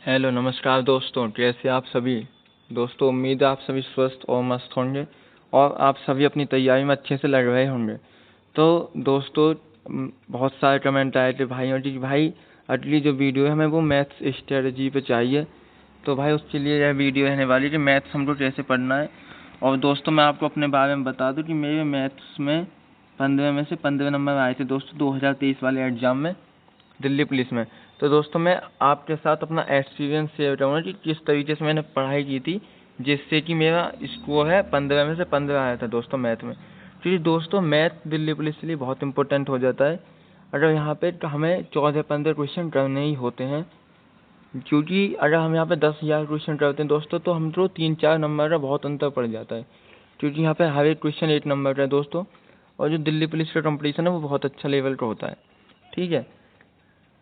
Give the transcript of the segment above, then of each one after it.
Hello नमस्कार दोस्तों, कैसे आप सभी दोस्तों। उम्मीद है आप सभी स्वस्थ और मस्त होंगे और आप सभी अपनी तैयारी में अच्छे से लग रहे होंगे। तो दोस्तों बहुत सारे कमेंट आए थे भाइयों जी कि भाई अगली जो वीडियो है हमें वो मैथ्स स्ट्रेटजी पे चाहिए। तो भाई उसके लिए यह वीडियो रहने वाली है कि मैथ्स हमको कैसे पढ़ना है। और दोस्तों मैं आपको अपने बारे में बता दूं कि मेरे मैथ्स में 15 में से 15 नंबर आए थे दोस्तों 2023 वाले एग्जाम में दिल्ली पुलिस में। तो दोस्तों मैं आपके साथ अपना एक्सपीरियंस शेयर करूँगा कि किस तरीके से मैंने पढ़ाई की थी जिससे कि मेरा स्कोर है 15 में से 15 आया था दोस्तों मैथ में। क्योंकि दोस्तों मैथ दिल्ली पुलिस के लिए बहुत इंपॉर्टेंट हो जाता है। अगर यहाँ पे हमें 14-15 क्वेश्चन करने ही होते हैं, क्योंकि अगर हम यहाँ पे 10,000 क्वेश्चन करते हैं दोस्तों तो हम तो 3-4 नंबर का बहुत अंतर पड़ जाता है, क्योंकि यहाँ पे हर एक क्वेश्चन 1 नंबर का है दोस्तों। और जो दिल्ली पुलिस का कंपटीशन है वो बहुत अच्छा लेवल का होता है, ठीक है।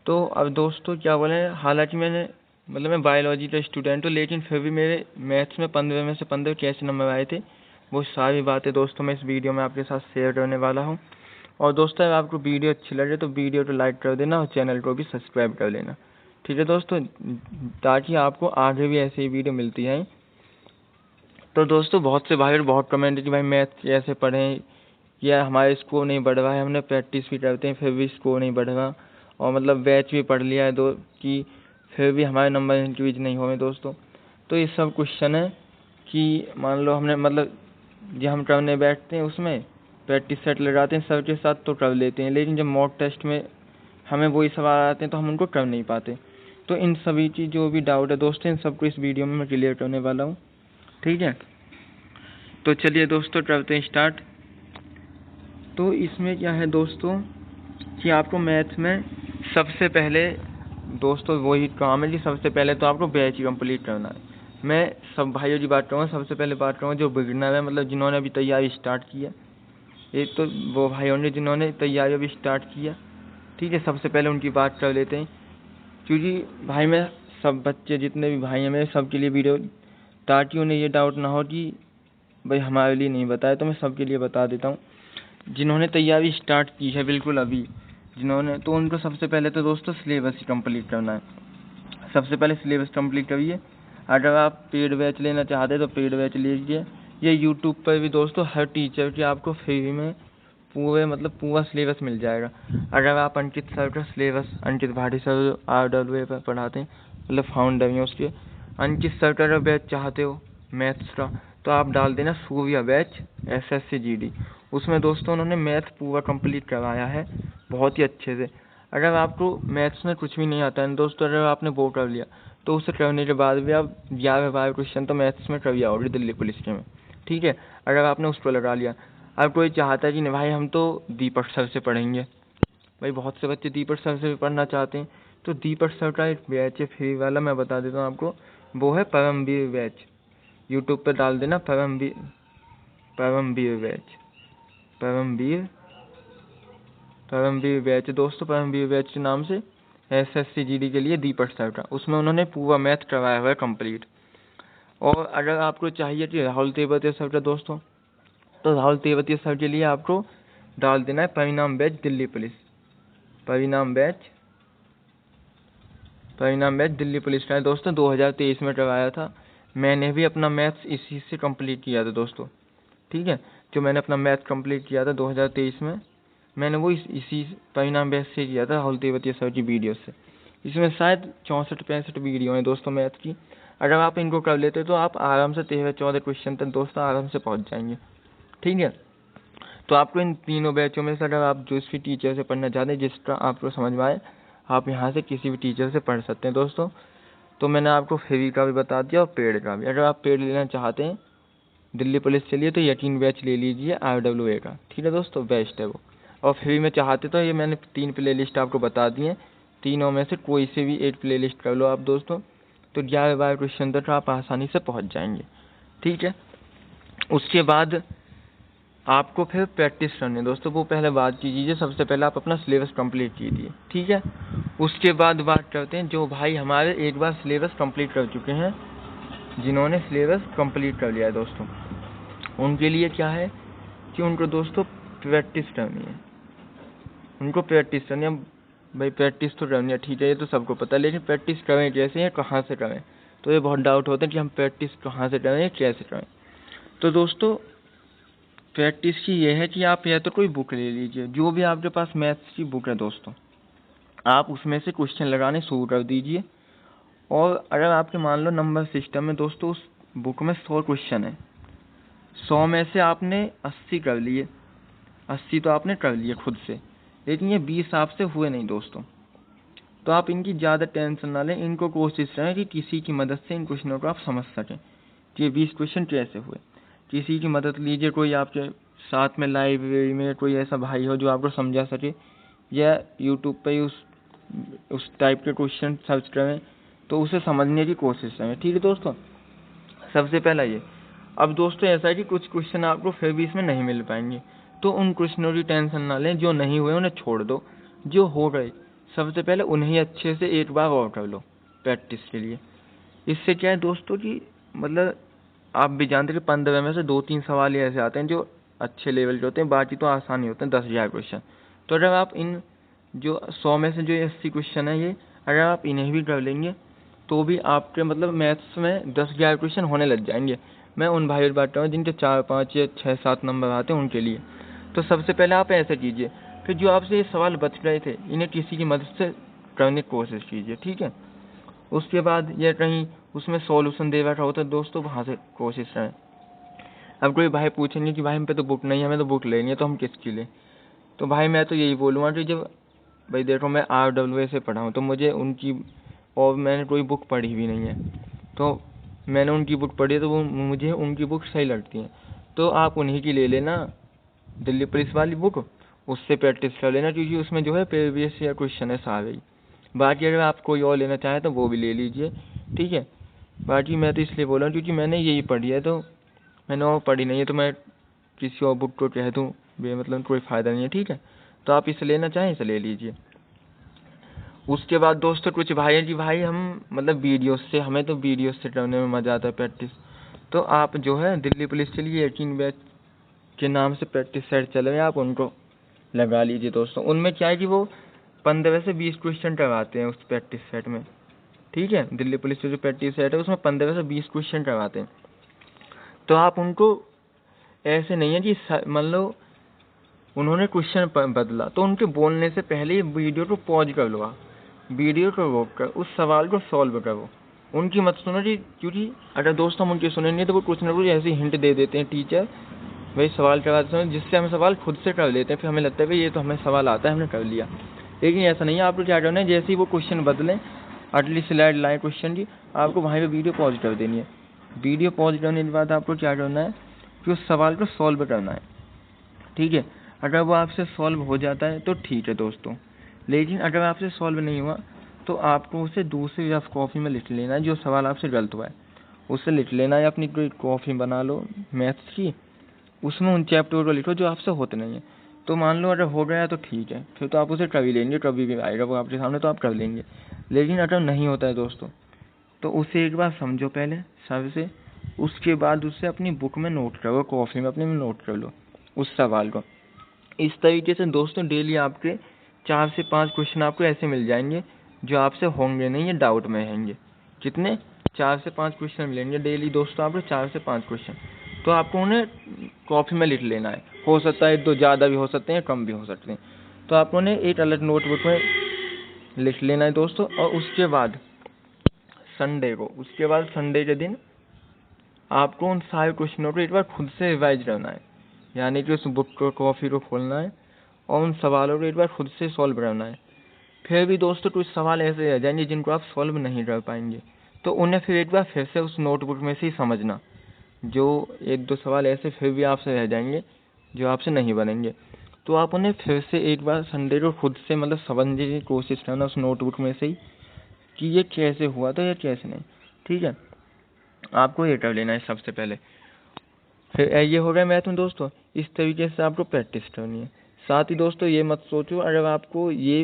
तो अब दोस्तों क्या बोले, हालांकि मैं बायोलॉजी का स्टूडेंट हूँ, लेकिन फिर भी मेरे मैथ्स में 15 में से 15 कैसे नंबर आए थे वो सारी बातें दोस्तों मैं इस वीडियो में आपके साथ शेयर करने वाला हूँ। और दोस्तों अगर आपको वीडियो अच्छी लगे तो वीडियो को लाइक कर देना और चैनल को भी सब्सक्राइब कर लेना, ठीक है दोस्तों, ताकि आपको आगे भी ऐसी वीडियो मिलती है। तो दोस्तों बहुत से भाई बहुत कमेंट है कि भाई मैथ कैसे पढ़ें, या हमारे स्कोर नहीं बढ़ रहा है, हमने प्रैक्टिस भी करते हैं फिर भी स्कोर नहीं बढ़ रहा, और मतलब बैच भी पढ़ लिया है दो कि फिर भी हमारे नंबर इंक्रीज नहीं हो रहे दोस्तों। तो ये सब क्वेश्चन है कि मान लो हमने जब हम करने बैठते हैं उसमें प्रैक्टिस सेट लगाते हैं सर के साथ तो कर लेते हैं, लेकिन जब मॉक टेस्ट में हमें वही सवाल आते हैं तो हम उनको कर नहीं पाते। तो इन सभी की जो भी डाउट है दोस्तों इन सबको इस वीडियो में मैं क्लियर करने वाला हूँ, ठीक है। तो चलिए दोस्तों करते हैं स्टार्ट। तो इसमें क्या है दोस्तों कि आपको मैथ में सबसे पहले दोस्तों वही काम है कि सबसे पहले तो आपको बैच कंप्लीट करना है। मैं सब भाइयों की बात करूँगा, सबसे पहले बात करूँगा जो बिगिनर है, मतलब जिन्होंने अभी तैयारी स्टार्ट की है। एक तो वो भाई होंगे जिन्होंने तैयारी अभी स्टार्ट किया, ठीक है, सबसे पहले उनकी बात कर लेते हैं। क्योंकि भाई मैं सब बच्चे जितने भी भाई हैं मेरे सबके लिए वीडियो, ताकि उन्हें ये डाउट ना हो कि भाई हमारे लिए नहीं बताया, तो मैं सबके लिए बता देता हूँ। जिन्होंने तैयारी स्टार्ट की है बिल्कुल अभी जिन्होंने, तो उनको सबसे पहले तो दोस्तों सिलेबस ही कंप्लीट करना है। सबसे पहले सिलेबस कंप्लीट करिए। अगर आप पेड बैच लेना चाहते हैं तो पेड बैच लीजिए। ये यूट्यूब पर भी दोस्तों हर टीचर की आपको फ्री में पूरा सिलेबस मिल जाएगा। अगर आप अंकित सर का सिलेबस, अंकित भाटी सर RWA पर पढ़ाते हैं, मतलब फाउंडर हैं उसके, अंकित सर का बैच चाहते हो मैथ्स का तो आप डाल देना सूर्या बैच SSC GD। उसमें दोस्तों उन्होंने मैथ पूरा कंप्लीट करवाया है बहुत ही अच्छे से। अगर आपको मैथ्स में कुछ भी नहीं आता है दोस्तों, अगर आपने वो कर लिया तो उसे करने के बाद भी आप 11-12 क्वेश्चन तो मैथ्स में कर आओगे दिल्ली पुलिस के में, ठीक है, अगर आपने उस पर लगा लिया। अब कोई चाहता है कि नहीं भाई हम तो दीपक सर से पढ़ेंगे, भाई बहुत से बच्चे दीपक सर से भी पढ़ना चाहते हैं, तो दीपक सर का एक बैच है फ्री वाला, मैं बता देता हूँ आपको, वो है परमवीर बैच। यूट्यूब पर डाल देना परमवीर बैच, परमवीर बैच दोस्तों, परमवीर बैच के नाम से SSC GD के लिए दीपक सर का, उसमें उन्होंने पूरा मैथ करवाया हुआ है कंप्लीट। और अगर आपको चाहिए कि राहुल तेवतिया सर का दोस्तों, तो राहुल तेवतिया सर के लिए आपको डाल देना है परिणाम बैच दिल्ली पुलिस, परिणाम बैच दिल्ली पुलिस का है दोस्तों, 2023 में करवाया था। मैंने भी अपना मैथ्स इसी से कंप्लीट किया था दोस्तों, ठीक है, जो मैंने अपना मैथ कंप्लीट किया था 2023 में, मैंने वो इसी परिणाम बैच से किया था राहुल तेवतिया सर की वीडियो से। इसमें शायद 64-65 वीडियो हैं दोस्तों मैथ की। अगर आप इनको कर लेते तो आप आराम से 13-14 क्वेश्चन तक दोस्तों आराम से पहुँच जाएंगे, ठीक है। तो आपको इन तीनों बैचों में से अगर आप जिस भी टीचर से पढ़ना चाहते हैं, जिसका आपको समझ में आए, आप यहाँ से किसी भी टीचर से पढ़ सकते हैं दोस्तों। तो मैंने आपको फ्री का भी बता दिया और पेड का भी। अगर आप पेड लेना चाहते हैं दिल्ली पुलिस के लिए तो यकीन बैच ले लीजिए RWA का, ठीक है दोस्तों, बेस्ट है वो। और फ्री में चाहते तो ये मैंने 3 प्ले लिस्ट आपको बता दी हैं, तीनों में से कोई से भी एक प्ले लिस्ट कर लो आप दोस्तों, तो 11-12 क्वेश्चन तक आप आसानी से पहुँच जाएंगे, ठीक है। उसके बाद आपको फिर प्रैक्टिस करनी है दोस्तों, वो पहले बात कीजिए, सबसे पहले आप अपना सिलेबस कंप्लीट कीजिए, ठीक है। उसके बाद बात करते हैं जो भाई हमारे एक बार सिलेबस कंप्लीट कर चुके हैं, जिन्होंने सिलेबस कंप्लीट कर लिया है दोस्तों, उनके लिए क्या है कि उनको दोस्तों प्रैक्टिस करनी है, भाई प्रैक्टिस तो करनी है, ठीक है, ये तो सबको पता है, लेकिन प्रैक्टिस करें कैसे या कहाँ से करें? तो ये बहुत डाउट होता है कि हम प्रैक्टिस कहाँ से करें या कैसे करें। तो दोस्तों प्रैक्टिस की ये है कि आप या तो कोई बुक ले लीजिए, जो भी आपके पास मैथ्स की बुक है दोस्तों, आप उसमें से क्वेश्चन लगाने शुरू कर दीजिए। और अगर आपके मान लो नंबर सिस्टम में दोस्तों उस बुक में 100 क्वेश्चन है, 100 में से आपने 80 कर लिए, 80 तो आपने कर लिए खुद से, लेकिन ये 20 आपसे हुए नहीं दोस्तों। तो आप इनकी ज़्यादा टेंशन ना लें, इनको कोशिश करें कि किसी की मदद से इन क्वेश्चनों को आप समझ सकें कि ये 20 क्वेश्चन कैसे हुए। किसी की मदद लीजिए, कोई आपके साथ में लाइब्रेरी में कोई ऐसा भाई हो जो आपको समझा सके, या यूट्यूब पे उस टाइप के क्वेश्चन सर्च करें तो उसे समझने की कोशिश करें। ठीक है दोस्तों, सबसे पहला ये। अब दोस्तों ऐसा है कि कुछ क्वेश्चन आपको फिर भी इसमें नहीं मिल पाएंगे, तो उन क्वेश्चनों की टेंशन ना लें, जो नहीं हुए उन्हें छोड़ दो। जो हो गए सबसे पहले उन्हें अच्छे से एक बार और कर लो प्रैक्टिस के लिए। इससे क्या है दोस्तों कि मतलब आप भी जानते हैं कि 15 में से 2-3 सवाल ही ऐसे आते हैं जो अच्छे लेवल के होते हैं, बाकी तो आसान ही होते हैं 10,000 क्वेश्चन। तो अगर आप इन जो 100 में से जो 80 क्वेश्चन है, ये अगर आप इन्हें भी कर लेंगे तो भी आपके मतलब मैथ्स में 10,000 क्वेश्चन होने लग जाएंगे। मैं उन भाइयों की बात कर रहा हूँ जिनके 4, 5 या 6, 7 नंबर आते हैं उनके लिए। तो सबसे पहले आप ऐसा कीजिए, फिर जो आपसे ये सवाल बच गए थे इन्हें किसी की मदद से करने की कोशिश कीजिए, ठीक है। उसके बाद या कहीं उसमें सॉल्यूशन दे बैठा होता है दोस्तों, वहाँ से कोशिश करें। अब कोई भाई पूछेंगे कि भाई हम पे तो बुक नहीं है, हमें तो बुक लेनी है, तो हम किसकी लें? तो भाई मैं तो यही बोलूँगा कि जब भाई देखो मैं RWA से पढ़ा हूँ, तो मुझे उनकी, और मैंने कोई बुक पढ़ी भी नहीं है, तो मैंने उनकी बुक पढ़ी है तो वो मुझे उनकी बुक सही लगती है। तो आप उन्हीं की ले लेना, दिल्ली पुलिस वाली बुक, उससे प्रैक्टिस कर लेना, क्योंकि उसमें जो है प्रीवियस ईयर क्वेश्चन है सारे। बाकी अगर आप कोई और लेना चाहें तो वो भी ले लीजिए, ठीक है। बाकी मैं तो इसलिए बोल रहा हूँ क्योंकि मैंने यही पढ़ी है, तो मैंने और पढ़ी नहीं है, तो मैं किसी और बुक को कह दूँ मतलब कोई फ़ायदा नहीं है, ठीक है। तो आप इसे लेना चाहें इसे ले लीजिए। उसके बाद दोस्तों कुछ भाई हैं कि भाई हम मतलब वीडियो से, हमें तो वीडियो से करने में मज़ा आता है प्रैक्टिस। तो आप जो है दिल्ली पुलिस के लिए 18 बैच के नाम से प्रैक्टिस सेट चल रहे हैं, आप उनको लगा लीजिए दोस्तों। उनमें क्या है कि वो 15 से 20 क्वेश्चन करवाते हैं उस प्रैक्टिस सेट में, ठीक है। दिल्ली पुलिस का जो प्रैक्टिस सेट है उसमें 15 से 20 क्वेश्चन करवाते हैं। तो आप उनको ऐसे नहीं है कि मान लो उन्होंने क्वेश्चन बदला तो उनके बोलने से पहले ही वीडियो को पॉज कर लो, आप वीडियो को रोक कर उस सवाल को सॉल्व करो, उनकी मत सुनो जी। क्योंकि अगर दोस्त हम उनकी सुनेंगे तो वो कुछ ना कुछ ऐसी हिंट दे देते हैं टीचर भाई सवाल करवाते समय, जिससे हम सवाल खुद से कर लेते हैं, फिर हमें लगता है भाई ये तो हमें सवाल आता है, हमने कर लिया। लेकिन ऐसा नहीं है, आपको क्या करना है, जैसे ही वो क्वेश्चन बदलें, अगली स्लाइड लाए क्वेश्चन की, आपको वहीं पे वीडियो पॉज कर देनी है। वीडियो पॉज करने के बाद आपको क्या करना है कि उस सवाल को सॉल्व करना है, ठीक है। अगर वो आपसे सॉल्व हो जाता है तो ठीक है दोस्तों, लेकिन अगर आपसे सॉल्व नहीं हुआ तो आपको उसे दूसरी रफ कॉपी में लिख लेना है, जो सवाल आपसे गलत हुआ है उससे लिख लेना है। अपनी कोई कॉपी बना लो मैथ्स की, उसमें उन चैप्टर को लिखो जो आपसे होते नहीं है। तो मान लो अगर हो गया तो ठीक है, फिर तो आप उसे कर ही लेंगे, कभी भी आएगा वो आपके सामने तो आप कर लेंगे। लेकिन अगर नहीं होता है दोस्तों तो उसे एक बार समझो पहले सर से, उसके बाद उससे अपनी बुक में नोट करो, कॉपी में अपने में नोट कर लो उस सवाल को। इस तरीके से दोस्तों डेली आपके 4 से 5 क्वेश्चन आपको ऐसे मिल जाएंगे जो आपसे होंगे नहीं, ये डाउट में रहेंगे। कितने? 4 से 5 क्वेश्चन मिलेंगे डेली दोस्तों आपको, 4 से 5 क्वेश्चन। तो आपको उन्हें कॉपी में लिख लेना है, हो सकता है तो ज़्यादा भी हो सकते हैं, कम भी हो सकते हैं। तो आप उन्हें एक अलग नोटबुक में लिख लेना है दोस्तों। और उसके बाद संडे के दिन आपको उन सारे क्वेश्चनों को एक बार खुद से रिवाइज करना है, यानी कि उस बुक को, कॉपी को खोलना है और उन सवालों को एक बार खुद से सॉल्व करना है। फिर भी दोस्तों कुछ सवाल ऐसे रह जाएंगे जिनको आप सॉल्व नहीं कर पाएंगे, तो उन्हें फिर एक बार फिर से उस नोटबुक में से ही समझना। जो 1-2 सवाल ऐसे फिर भी आपसे रह जाएंगे जो आपसे नहीं बनेंगे, तो आप उन्हें फिर से एक बार संडे को खुद से मतलब समझने की कोशिश करना उस नोटबुक में से ही कि ये कैसे हुआ था या कैसे नहीं, ठीक है। आपको ये कर लेना है सबसे पहले। फिर ये हो गया मैथ में दोस्तों, इस तरीके से आपको प्रैक्टिस करनी है। साथ ही दोस्तों ये मत सोचो अगर आपको ये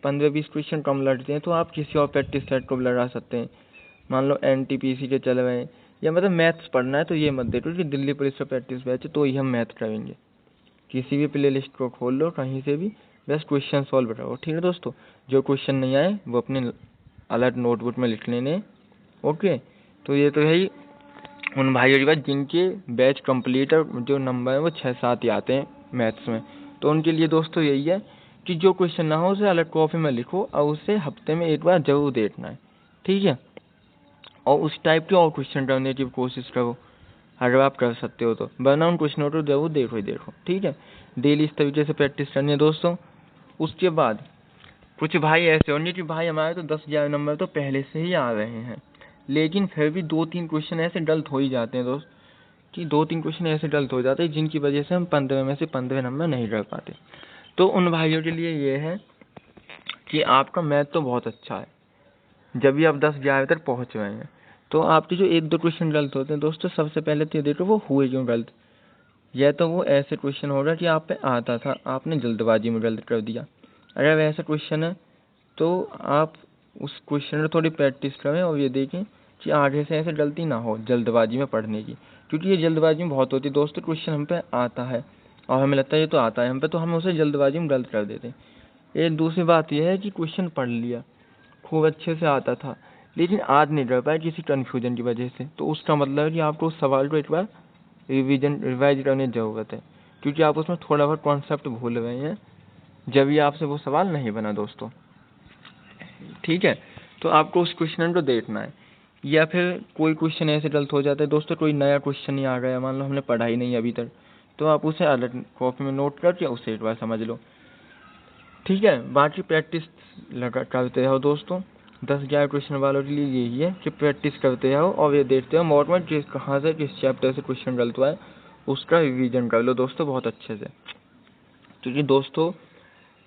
15-20 क्वेश्चन कम लगते हैं तो आप किसी और प्रैक्टिस सेट को लगा सकते हैं। मान लो NTPC के चल रहे हैं या मतलब मैथ्स पढ़ना है तो ये मत देखो कि दिल्ली पुलिस का प्रैक्टिस बैच है तो ही हम मैथ करेंगे। किसी भी प्ले लिस्ट को खोल लो कहीं से भी, बस क्वेश्चन सॉल्व करो, ठीक है दोस्तों। जो क्वेश्चन नहीं आए वो अपने अलर्ट नोटबुक में लिख लेने। ओके, तो ये तो है ही उन भाइयों की बात जिनके बैच कंप्लीट है, जो नंबर है वो 6-7 ही आते हैं मैथ्स में। तो उनके लिए दोस्तों यही है कि जो क्वेश्चन ना हो उसे अलग कॉपी में लिखो और उसे हफ्ते में एक बार जरूर देखना है, ठीक है। और उस टाइप के और क्वेश्चन करने की कोशिश करो अगर आप कर सकते हो तो, वरना उन क्वेश्चनों को जरूर देखो ही देखो, ठीक है। डेली इस तरीके से प्रैक्टिस करनी है दोस्तों। उसके बाद कुछ भाई ऐसे होंगे कि भाई हमारे तो 10,000 नंबर तो पहले से ही आ रहे हैं, लेकिन फिर भी 2-3 क्वेश्चन ऐसे गलत हो ही जाते हैं दोस्त, कि 2-3 क्वेश्चन ऐसे गलत हो जाते हैं जिनकी वजह से हम 15 में से 15 नंबर नहीं कर पाते। तो उन भाइयों के लिए ये है कि आपका मैथ तो बहुत अच्छा है, जब भी आप 10-11 तक पहुंच रहे हैं, तो आपके जो 1-2 क्वेश्चन गलत होते हैं दोस्तों, सबसे पहले तो ये देखो वो हुए क्यों गलत। या तो वो ऐसे क्वेश्चन होगा कि आप पे आता था, आपने जल्दबाजी में गलत कर दिया। अगर वैसा क्वेश्चन है तो आप उस क्वेश्चन में थोड़ी प्रैक्टिस करें और ये देखें कि आगे से ऐसे गलती ना हो जल्दबाजी में पढ़ने की, क्योंकि ये जल्दबाजी में बहुत होती है दोस्तों। क्वेश्चन हम पे आता है और हमें लगता है ये तो आता है हम पे, तो हम उसे जल्दबाजी में गलत कर देते हैं। एक दूसरी बात यह है कि क्वेश्चन पढ़ लिया, खूब अच्छे से आता था, लेकिन आज नहीं कर पाए किसी कन्फ्यूजन की वजह से, तो उसका मतलब है कि आपको उस सवाल को एक बार रिवाइज करने की ज़रूरत है, क्योंकि आप उसमें थोड़ा बहुत कॉन्सेप्ट भूल गए हैं, जब भी आपसे वो सवाल नहीं बना दोस्तों, ठीक है। तो आपको उस क्वेश्चन को देखना है। या फिर कोई क्वेश्चन ऐसे गलत हो जाता है दोस्तों, कोई नया क्वेश्चन ही आ गया, मान लो हमने पढ़ा ही नहीं अभी तक, तो आप उसे अलग कॉपी में नोट करके उसे एक बार समझ लो, ठीक है। बाकी प्रैक्टिस लगा करते रहो दोस्तों। 10-11 क्वेश्चन वालों के लिए यही है कि प्रैक्टिस करते रहो और ये देखते रहो मोड में कहाँ से किस चैप्टर से क्वेश्चन गलत हुआ है, उसका रिवीजन कर लो दोस्तों बहुत अच्छे से। क्योंकि दोस्तों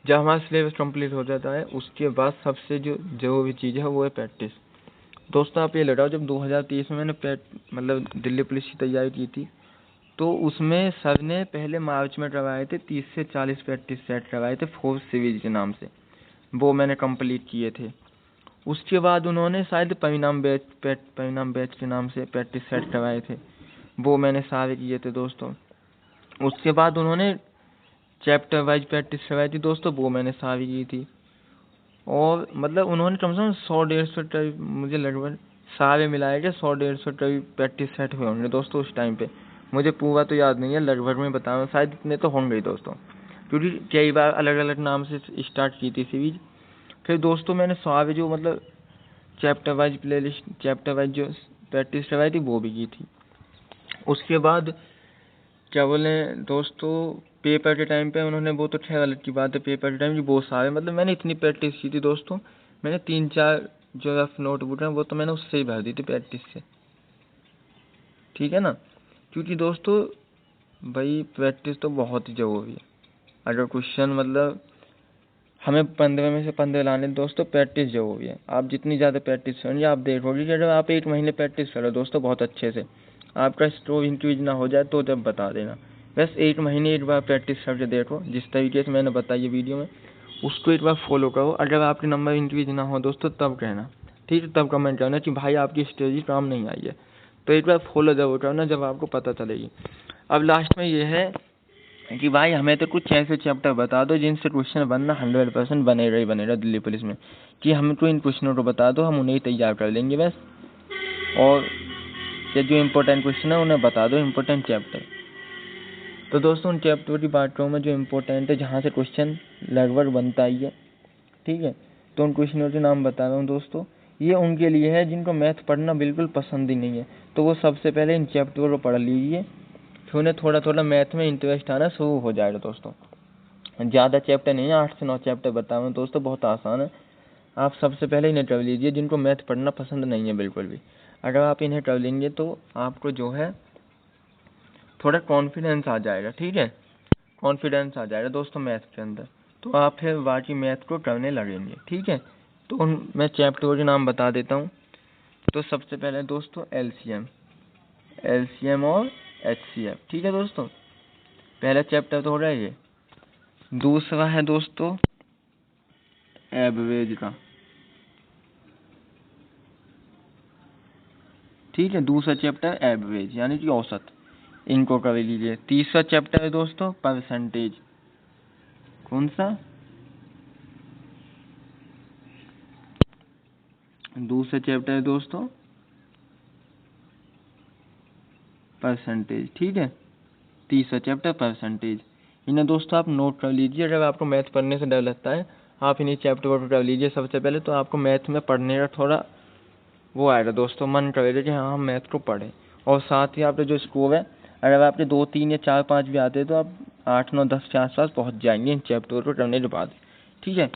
जब हमारा सिलेबस कंप्लीट हो जाता है उसके बाद सबसे जो भी चीज़ है वो है प्रैक्टिस। दोस्तों आप ये लगाओ, जब 2023 में मैंने मतलब दिल्ली पुलिस की तैयारी की थी, तो उसमें सर ने पहले मार्च में करवाए थे 30 से 40 प्रैक्टिस सेट करवाए थे फोर्स सीरीज के नाम से, वो मैंने कंप्लीट किए थे। उसके बाद उन्होंने शायद परिणाम बैच के नाम से प्रैक्टिस सेट करवाए थे, वो मैंने सारे किए थे दोस्तों। उसके बाद उन्होंने चैप्टर वाइज प्रैक्टिस करवाई थी दोस्तों, वो मैंने सारी की थी। और मतलब उन्होंने कम से कम 100-150 मुझे लगभग सारे मिलाए के 100-150 प्रैक्टिस सेट हुए होंगे दोस्तों उस टाइम पे, मुझे पूरा तो याद नहीं है, लगभग में बताऊँ शायद इतने तो होंगे ही दोस्तों, क्योंकि कई बार अलग अलग नाम से स्टार्ट की थी सीरीज। फिर दोस्तों मैंने सारे जो मतलब chapter wise playlist, chapter wise जो प्रैक्टिस करवाई थी वो भी की थी। उसके बाद क्या बोले दोस्तों, पेपर के टाइम पे उन्होंने, वो तो खैर अलग की बात है, पेपर के टाइम की बहुत सारे मतलब मैंने इतनी प्रैक्टिस की थी दोस्तों, मैंने 3-4 जो रफ नोटबुक है वो तो मैंने उससे ही भर दी थी प्रैक्टिस से, ठीक है ना। क्योंकि दोस्तों भाई प्रैक्टिस तो बहुत ही जरूरी है। अगर क्वेश्चन मतलब हमें 15 में से 15 लाने दोस्तों, प्रैक्टिस जरूरी है। आप जितनी ज़्यादा प्रैक्टिस करेंगे आप देखोगे कि अगर आप 1 महीने प्रैक्टिस करो दोस्तों बहुत अच्छे से, आपका स्कोर इंक्रीज ना हो जाए तो जब बता देना। बस 1 महीने एक बार प्रैक्टिस करके देखो, जिस तरीके से मैंने बताई है वीडियो में उसको एक बार फॉलो करो। अगर आपके नंबर इंक्रीज ना हो दोस्तों तब कहना, ठीक है, तब कमेंट करना कि भाई आपकी स्ट्रेटजी काम नहीं आई है, तो एक बार फॉलो जरूर करना जब आपको पता चलेगी। अब लास्ट में ये है कि भाई हमें तो कुछ ऐसे चैप्टर बता दो जिनसे क्वेश्चन बनना 100% बनेगा ही बनेगा दिल्ली पुलिस में, कि हमको इन क्वेश्चनों को बता दो, हम उन्हें ही तैयार कर लेंगे बस। और ये जो इम्पोर्टेंट क्वेश्चन है उन्हें बता दो, इम्पोर्टेंट चैप्टर। तो दोस्तों उन चैप्टर की बात करूँ मैं जो इम्पोर्टेंट है, जहाँ से क्वेश्चन लगभग बनता ही है, ठीक है। तो उन क्वेश्चनों के नाम बता रहा हूँ दोस्तों। ये उनके लिए है जिनको मैथ पढ़ना बिल्कुल पसंद ही नहीं है, तो वो सबसे पहले इन चैप्टर को पढ़ लीजिए, फिर उन्हें थोड़ा थोड़ा मैथ में इंटरेस्ट आना शुरू हो जाएगा दोस्तों। ज़्यादा चैप्टर नहीं है, 8 से 9 चैप्टर बता रहा हूँ दोस्तों, बहुत आसान है। आप सबसे पहले इन्हें कर लीजिए जिनको मैथ पढ़ना पसंद नहीं है बिल्कुल भी। अगर आप इन्हें कर लेंगे तो आपको जो है थोड़ा कॉन्फिडेंस आ जाएगा, ठीक है, कॉन्फिडेंस आ जाएगा दोस्तों मैथ के अंदर, तो आप फिर बाकी मैथ को करने लगेंगे, ठीक है। तो मैं चैप्टरों के नाम बता देता हूँ। तो सबसे पहले दोस्तों एलसीएम और एचसीएफ, ठीक है दोस्तों, पहला चैप्टर तो हो रहा है ये। दूसरा है दोस्तों एवरेज का, ठीक है, दूसरा चैप्टर एवरेज यानी कि औसत, इनको कर लीजिए। तीसरा चैप्टर है दोस्तों परसेंटेज, कौन सा, दूसरा चैप्टर है दोस्तों परसेंटेज, ठीक है। तीसरा चैप्टर परसेंटेज। इन्हें दोस्तों आप नोट कर लीजिए, अगर आपको मैथ पढ़ने से डर लगता है आप इन्हीं चैप्टर पर कर लीजिए सबसे पहले, तो आपको मैथ में पढ़ने का थोड़ा वो आएगा दोस्तों, मन करेगा कि हाँ हम मैथ को पढ़ें। और साथ ही आपका जो स्कोर है, अगर आपके 2, 3 या 4, 5 भी आते हैं तो आप 8, 9, 10 के आसपास पहुँच जाएंगे इन चैप्टर को करने के बाद, ठीक है।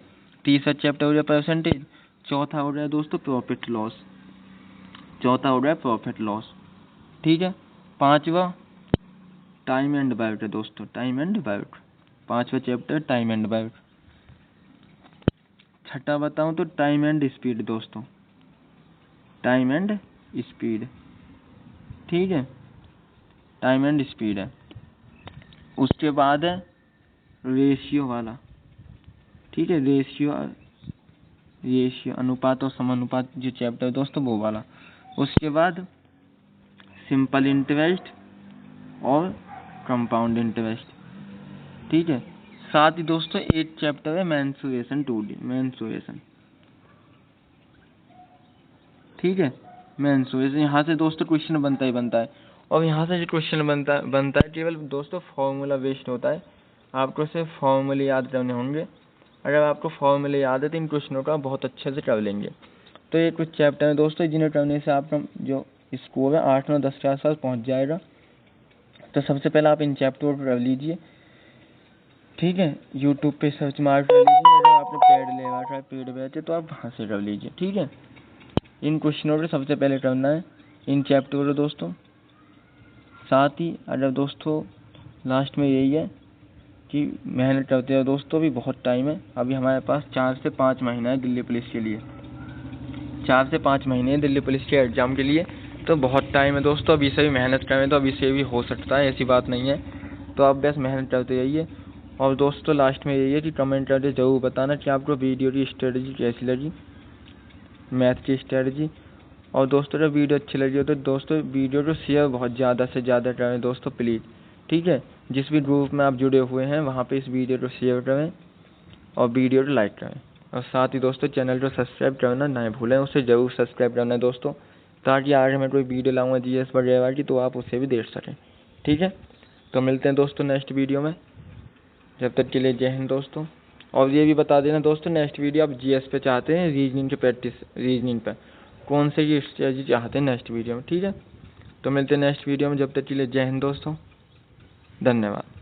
तीसरा चैप्टर हो गया परसेंटेज। चौथा हो गया दोस्तों प्रॉफिट लॉस, चौथा हो गया प्रॉफिट लॉस, ठीक है। पांचवा टाइम एंड बायोट है दोस्तों, टाइम एंड बायोट, पांचवा चैप्टर टाइम एंड बायोट। छठा बताऊं तो टाइम एंड स्पीड दोस्तों, टाइम एंड स्पीड, ठीक है, टाइम एंड स्पीड है। उसके बाद है रेशियो वाला, ठीक है, रेशियो अनुपात और समानुपात जो चैप्टर है दोस्तों वो वाला। उसके बाद सिंपल इंटरेस्ट और कंपाउंड इंटरेस्ट, ठीक है। साथ ही दोस्तों एक चैप्टर है मेंसुरेशन 2D, मेंसुरेशन, ठीक है, मेंसुरेशन। यहाँ से दोस्तों क्वेश्चन बनता ही बनता है, और यहाँ से जो क्वेश्चन बनता है केवल दोस्तों फॉर्मूला बेस्ड होता है, आपको सिर्फ फॉर्मूले याद करने होंगे। अगर आपको फॉर्मूले याद है तो इन क्वेश्चनों का बहुत अच्छे से कर लेंगे। तो ये कुछ चैप्टर है दोस्तों जिन्हें करने से आपका जो स्कोर है 8, 9, 10 के आसपास पहुँच जाएगा। तो सबसे पहले आप इन चैप्टर को कर लीजिए, ठीक है। यूट्यूब पे सर्च मार कर लीजिए, अगर आपने पेड ले रखा है, पेड बैच है तो आप वहाँ से कर लीजिए, ठीक है। इन क्वेश्चनों को सबसे पहले करना है इन चैप्टर को दोस्तों। साथ ही अगर दोस्तों लास्ट में यही है कि मेहनत करते हैं दोस्तों, भी बहुत टाइम है, अभी हमारे पास 4 से 5 महीना है दिल्ली पुलिस के लिए, 4 से 5 महीने दिल्ली पुलिस के एग्ज़ाम के लिए, तो बहुत टाइम है दोस्तों। अभी से भी मेहनत करें तो अभी से भी हो सकता है, ऐसी बात नहीं है। तो आप बस मेहनत करते रहिए। और दोस्तों लास्ट में यही है कि कमेंट करके ज़रूर बताना कि आपको वीडियो की स्ट्रेटजी कैसी लगी, मैथ की स्ट्रेटजी। और दोस्तों अगर वीडियो अच्छी लगी हो तो दोस्तों वीडियो को शेयर बहुत ज़्यादा से ज़्यादा करें दोस्तों प्लीज़, ठीक है। जिस भी ग्रुप में आप जुड़े हुए हैं वहाँ पे इस वीडियो को शेयर करें और वीडियो को लाइक करें। और साथ ही दोस्तों चैनल को सब्सक्राइब करना ना भूलें, उसे ज़रूर सब्सक्राइब करना है दोस्तों, ताकि आगे मैं कोई वीडियो लाऊंगा GS वगैरह की तो आप उसे भी देख सकें, ठीक है। तो मिलते हैं दोस्तों नेक्स्ट वीडियो में, जब तक के लिए जय हिंद दोस्तों। और ये भी बता देना दोस्तों नेक्स्ट वीडियो आप GS पे चाहते हैं, रीजनिंग के प्रैक्टिस, रीजनिंग पे कौन से की स्ट्रेटजी चाहते हैं नेक्स्ट वीडियो में, ठीक है। तो मिलते हैं नेक्स्ट वीडियो में, जब तक के लिए जय हिंद दोस्तों, धन्यवाद।